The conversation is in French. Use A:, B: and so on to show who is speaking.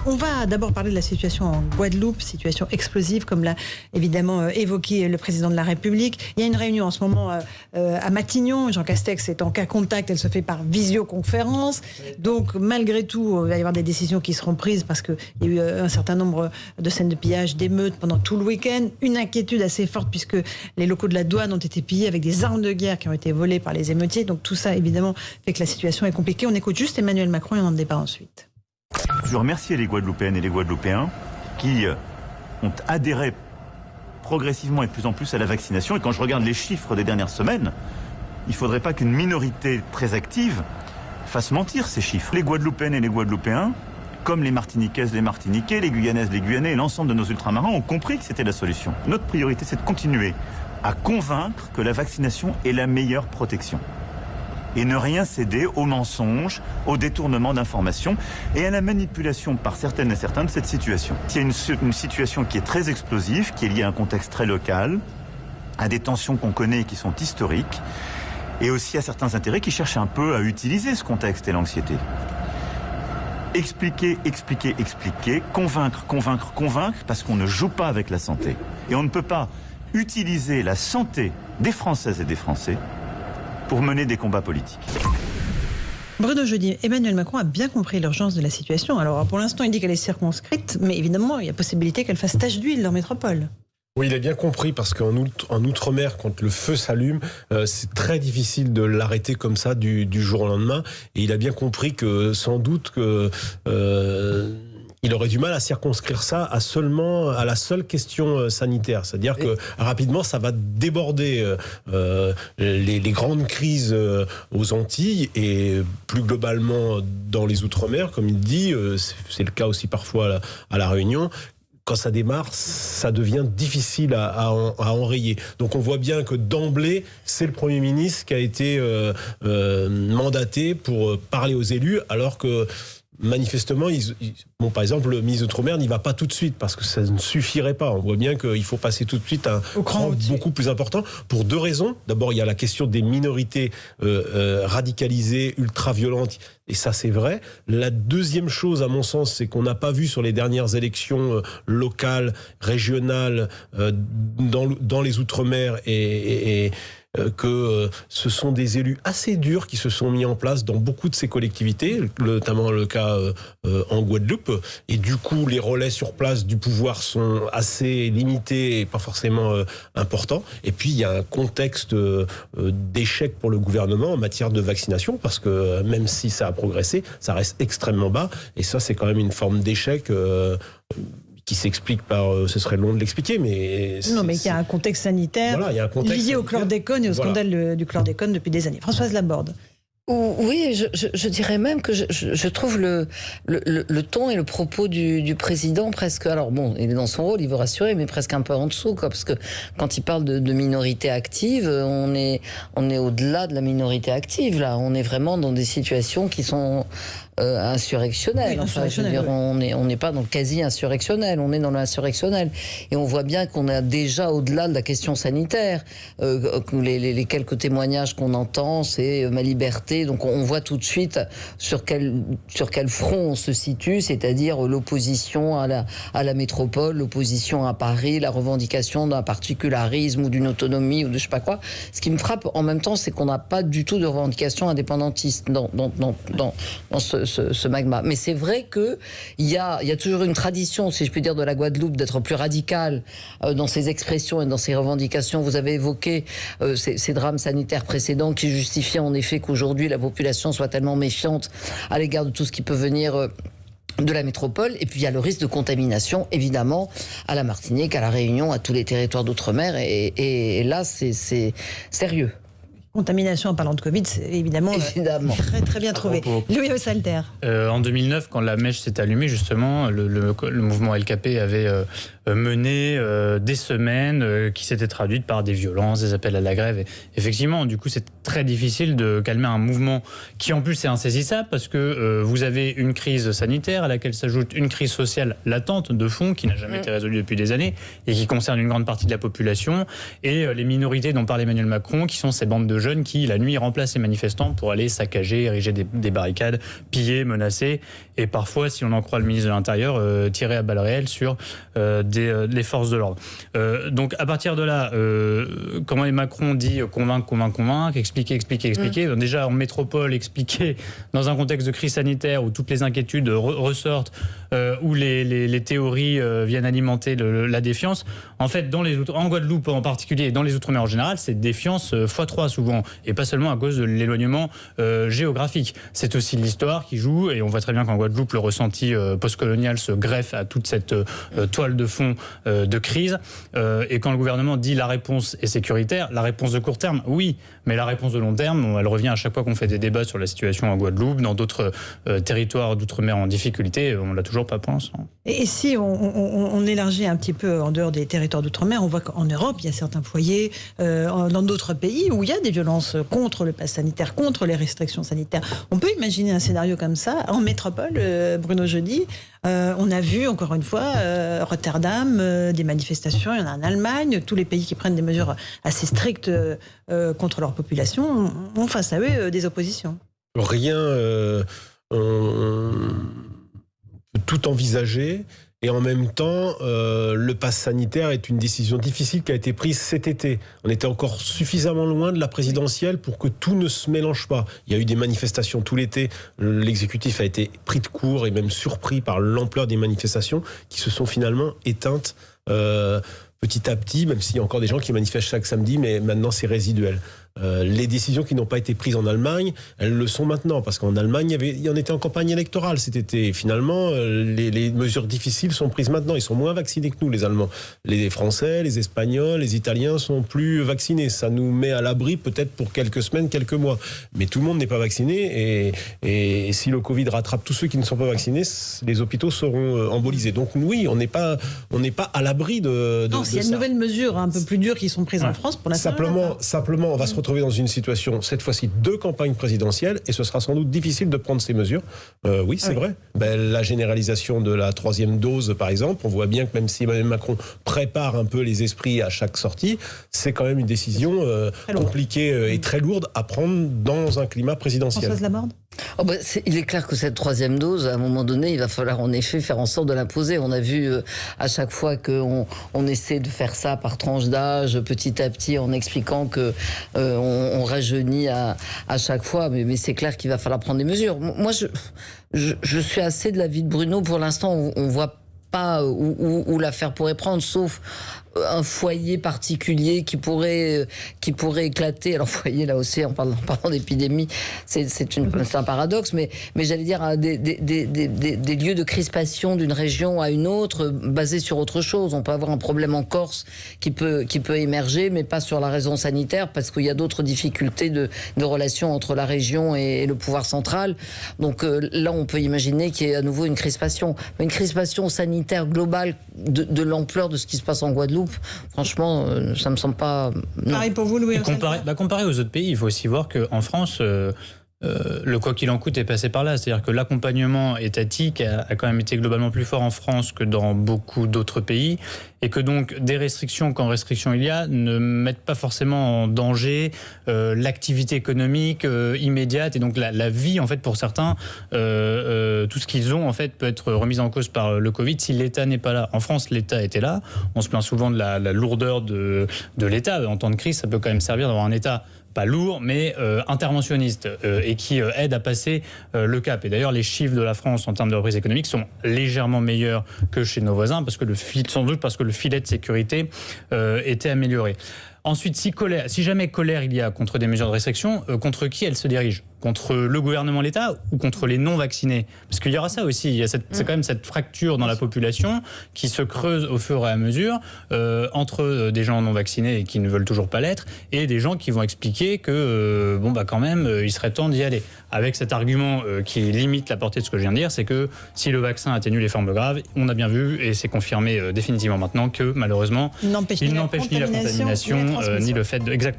A: On va d'abord parler de la situation en Guadeloupe, situation explosive, comme l'a évidemment évoqué le président de la République. Il y a une réunion en ce moment à Matignon. Jean Castex est en cas contact, elle se fait par visioconférence. Donc, malgré tout, il va y avoir des décisions qui seront prises parce qu'il y a eu un certain nombre de scènes de pillage, d'émeutes pendant tout le week-end. Une inquiétude assez forte puisque les locaux de la douane ont été pillés avec des armes de guerre qui ont été volées par les émeutiers. Donc, tout ça, évidemment, fait que la situation est compliquée. On écoute juste Emmanuel Macron et on en débat ensuite.
B: Je veux remercier les Guadeloupéennes et les Guadeloupéens qui ont adhéré progressivement et de plus en plus à la vaccination. Et quand je regarde les chiffres des dernières semaines, il ne faudrait pas qu'une minorité très active fasse mentir ces chiffres. Les Guadeloupéennes et les Guadeloupéens, comme les Martiniquaises, les Martiniquais, les Guyanaises, les Guyanais et l'ensemble de nos ultramarins ont compris que c'était la solution. Notre priorité, c'est de continuer à convaincre que la vaccination est la meilleure protection. Et ne rien céder aux mensonges, au détournement d'informations et à la manipulation par certaines et certains de cette situation. Il y a une situation qui est très explosive, qui est liée à un contexte très local, à des tensions qu'on connaît et qui sont historiques, et aussi à certains intérêts qui cherchent un peu à utiliser ce contexte et l'anxiété. Expliquer, expliquer, expliquer, convaincre, convaincre, convaincre, parce qu'on ne joue pas avec la santé. Et on ne peut pas utiliser la santé des Françaises et des Français pour mener des combats politiques.
A: Bruno Jeudi, Emmanuel Macron a bien compris l'urgence de la situation. Alors pour l'instant, il dit qu'elle est circonscrite, mais évidemment, il y a possibilité qu'elle fasse tache d'huile en métropole.
C: Oui, il a bien compris parce qu'en Outre-mer, quand le feu s'allume, c'est très difficile de l'arrêter comme ça du jour au lendemain. Et il a bien compris que sans doute que il aurait du mal à circonscrire ça à la seule question sanitaire. C'est-à-dire que rapidement, ça va déborder les grandes crises aux Antilles et plus globalement dans les Outre-mer, comme il dit. C'est le cas aussi parfois à La Réunion. Quand ça démarre, ça devient difficile à enrayer. Donc on voit bien que d'emblée, c'est le Premier ministre qui a été mandaté pour parler aux élus, alors que manifestement, par exemple, le ministre d'Outre-mer n'y va pas tout de suite parce que ça ne suffirait pas. On voit bien qu'il faut passer tout de suite à un cran beaucoup plus important pour deux raisons. D'abord, il y a la question des minorités radicalisées, ultra-violentes, et ça c'est vrai. La deuxième chose, à mon sens, c'est qu'on n'a pas vu sur les dernières élections locales, régionales, dans les Outre-mer que ce sont des élus assez durs qui se sont mis en place dans beaucoup de ces collectivités, notamment le cas en Guadeloupe. Et du coup, les relais sur place du pouvoir sont assez limités et pas forcément importants. Et puis, il y a un contexte d'échec pour le gouvernement en matière de vaccination, parce que même si ça a progressé, ça reste extrêmement bas. Et ça, c'est quand même une forme d'échec qui s'explique par, ce serait long de l'expliquer, mais...
A: Non, mais il y a un contexte sanitaire lié au chlordécone et au scandale du chlordécone depuis des années. Françoise Laborde.
D: Oui, je dirais même que je trouve le ton et le propos du président presque... Alors bon, il est dans son rôle, il veut rassurer, mais presque un peu en dessous, quoi, parce que quand il parle de minorité active, on est au-delà de la minorité active, là. On est vraiment dans des situations qui sont... insurrectionnel.
A: Oui,
D: enfin, je veux dire, on n'est pas dans le quasi-insurrectionnel, on est dans l'insurrectionnel. Et on voit bien qu'on est déjà au-delà de la question sanitaire. Les quelques témoignages qu'on entend, c'est ma liberté. Donc on voit tout de suite sur quel front on se situe, c'est-à-dire l'opposition à la métropole, l'opposition à Paris, la revendication d'un particularisme ou d'une autonomie ou de je sais pas quoi. Ce qui me frappe en même temps, c'est qu'on n'a pas du tout de revendication indépendantiste dans ce magma. Mais c'est vrai que il y a toujours une tradition, si je puis dire, de la Guadeloupe d'être plus radicale dans ses expressions et dans ses revendications. Vous avez évoqué ces drames sanitaires précédents qui justifiaient en effet qu'aujourd'hui la population soit tellement méfiante à l'égard de tout ce qui peut venir de la métropole. Et puis il y a le risque de contamination, évidemment, à la Martinique, à la Réunion, à tous les territoires d'outre-mer. Et là, c'est sérieux.
A: Contamination en parlant de Covid, c'est évidemment très, très bien trouvé. Louis Salter.
E: En 2009, quand la mèche s'est allumée, justement, le mouvement LKP avait menée des semaines, qui s'était traduite par des violences, des appels à la grève. Et effectivement, du coup, c'est très difficile de calmer un mouvement qui, en plus, est insaisissable parce que vous avez une crise sanitaire à laquelle s'ajoute une crise sociale latente de fond qui n'a jamais été résolue depuis des années et qui concerne une grande partie de la population, et les minorités dont parle Emmanuel Macron, qui sont ces bandes de jeunes qui, la nuit, remplacent les manifestants pour aller saccager, ériger des barricades, piller, menacer, et parfois, si on en croit le ministre de l'Intérieur, tirer à balles réelles sur les forces de l'ordre. Donc à partir de là, quand Emmanuel Macron dit convaincre, expliquer. Donc, déjà en métropole, expliquer dans un contexte de crise sanitaire où toutes les inquiétudes ressortent, où les théories viennent alimenter la défiance. En fait, en Guadeloupe en particulier et dans les Outre-mer en général, c'est défiance x3 souvent, et pas seulement à cause de l'éloignement géographique. C'est aussi l'histoire qui joue, et on voit très bien qu'en Guadeloupe, le ressenti postcolonial se greffe à toute cette toile de fond de crise. Et quand le gouvernement dit la réponse est sécuritaire, la réponse de court terme, oui, mais la réponse de long terme, elle revient à chaque fois qu'on fait des débats sur la situation en Guadeloupe, dans d'autres territoires d'outre-mer en difficulté, on l'a toujours pas pour l'instant.
A: Et si on élargit un petit peu en dehors des territoires d'outre-mer, on voit qu'en Europe, il y a certains foyers, dans d'autres pays, où il y a des violences contre le pass sanitaire, contre les restrictions sanitaires. On peut imaginer un scénario comme ça en métropole, Bruno Jeudi. On a vu, encore une fois, Rotterdam, des manifestations, il y en a en Allemagne, tous les pays qui prennent des mesures assez strictes contre leur population ont face à eux des oppositions.
C: Rien, on peut tout envisager. Et en même temps, le pass sanitaire est une décision difficile qui a été prise cet été. On était encore suffisamment loin de la présidentielle pour que tout ne se mélange pas. Il y a eu des manifestations tout l'été. L'exécutif a été pris de court et même surpris par l'ampleur des manifestations qui se sont finalement éteintes petit à petit, même s'il y a encore des gens qui manifestent chaque samedi, mais maintenant c'est résiduel. Les décisions qui n'ont pas été prises en Allemagne, elles le sont maintenant, parce qu'en Allemagne, il y en était en campagne électorale cet été. Et finalement, les mesures difficiles sont prises maintenant. Ils sont moins vaccinés que nous, les Allemands. Les Français, les Espagnols, les Italiens sont plus vaccinés. Ça nous met à l'abri peut-être pour quelques semaines, quelques mois. Mais tout le monde n'est pas vacciné, et si le Covid rattrape tous ceux qui ne sont pas vaccinés, les hôpitaux seront embolisés. Donc oui, on n'est pas à l'abri de
A: non, s'il y a de nouvelles mesures un peu plus dures qui sont prises en France, pour l'instant.
C: Simplement, on va se retrouver dans une situation, cette fois-ci, de campagne présidentielle, et ce sera sans doute difficile de prendre ces mesures. Oui, c'est vrai. La généralisation de la 3e dose, par exemple, on voit bien que même si Emmanuel Macron prépare un peu les esprits à chaque sortie, c'est quand même une décision compliquée et très lourde à prendre dans un climat présidentiel.
A: Françoise Laborde ?
D: Il est clair que cette 3e dose, à un moment donné, il va falloir en effet faire en sorte de l'imposer. On a vu à chaque fois qu'on essaie de faire ça par tranche d'âge, petit à petit, en expliquant que on rajeunit à chaque fois, mais c'est clair qu'il va falloir prendre des mesures. Moi, je suis assez de l'avis de Bruno. Pour l'instant, on voit pas où l'affaire pourrait prendre, sauf un foyer particulier qui pourrait éclater. Alors foyer, là aussi, en parlant d'épidémie, c'est un paradoxe, mais j'allais dire des lieux de crispation d'une région à une autre, basés sur autre chose. On peut avoir un problème en Corse qui peut émerger, mais pas sur la raison sanitaire, parce qu'il y a d'autres difficultés de relations entre la région et le pouvoir central. Donc là, on peut imaginer qu'il y ait à nouveau une crispation. Mais une crispation sanitaire globale de l'ampleur de ce qui se passe en Guadeloupe, franchement, ça me semble pas... Non.
A: Pareil pour vous, Louis.
E: Comparé aux autres pays, il faut aussi voir qu'en France, le quoi qu'il en coûte est passé par là. C'est-à-dire que l'accompagnement étatique a quand même été globalement plus fort en France que dans beaucoup d'autres pays, et que donc des restrictions, quand restrictions il y a, ne mettent pas forcément en danger l'activité économique immédiate, et donc la vie en fait pour certains, tout ce qu'ils ont en fait peut être remis en cause par le Covid si l'État n'est pas là. En France, l'État était là. On se plaint souvent de la lourdeur de l'État. En temps de crise, ça peut quand même servir d'avoir un État pas lourd, mais interventionniste, et qui aide à passer le cap. Et d'ailleurs, les chiffres de la France en termes de reprise économique sont légèrement meilleurs que chez nos voisins, sans doute parce que le filet de sécurité était amélioré. Ensuite, si jamais colère il y a contre des mesures de restriction, contre qui elle se dirige ? Contre le gouvernement, l'État, ou contre les non-vaccinés ? Parce qu'il y aura ça aussi, c'est quand même cette fracture dans la population qui se creuse au fur et à mesure entre des gens non-vaccinés et qui ne veulent toujours pas l'être, et des gens qui vont expliquer que, quand même, il serait temps d'y aller. Avec cet argument qui limite la portée de ce que je viens de dire, c'est que si le vaccin atténue les formes graves, on a bien vu, et c'est confirmé définitivement maintenant, que malheureusement, il n'empêche ni la contamination, ni le fait de... Exactement.